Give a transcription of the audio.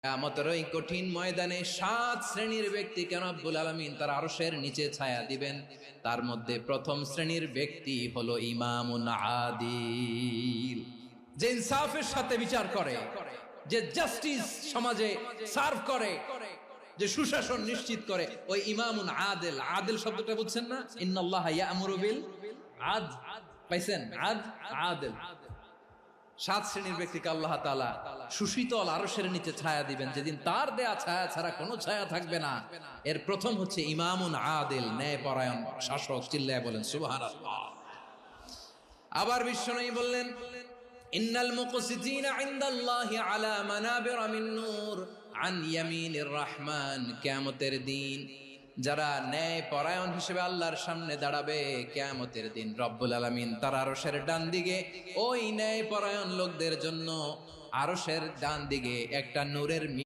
কিয়ামতের ওই কঠিন ময়দানে 7 শ্রেণীর ব্যক্তিকে রব্বুল আলামিন তার আরশের নিচে ছায়া দিবেন। তার মধ্যে প্রথম শ্রেণীর ব্যক্তি হলো ইমামুন আদিল, যে ইনসাফের সাথে বিচার করে, যে জাস্টিস সমাজে সার্ভ করে, যে সুশাসন নিশ্চিত করে, ওই ইমামুন আদিল। আদিল শব্দটা বুঝছেন না? ইন্নাল্লাহা ইয়া'মুরু বিল আদল, পাইছেন? আদিল। 7 শ্রেণীর ব্যক্তিকে আল্লাহ তাআলা সুশীতল আরশের নিচে ছায়া দিবেন, যেদিন তার দেয়া ছায়া ছাড়া কোনো ছায়া থাকবে না। এর প্রথম হচ্ছে ইমামুন আদিল, ন্যায়পরায়ণ শাসক। চিল্লায় বলেন সুবহানাল্লাহ। আবার বিশ্বনবী বললেন, ইন্নাল মুকসিতিনা ইনদাল্লাহি আলা মানাবিরা মিন নূর আন ইয়ামিনির রহমান। কিয়ামতের দিন যারা ন্যায় পরায়ণ হিসেবে আল্লাহর সামনে দাঁড়াবে, কিয়ামতের দিন রব্বুল আলামিন তার আরশের ডান দিকে ওই ন্যায় পরায়ণ লোকদের জন্য আরশের ডান দিকে একটা নূরের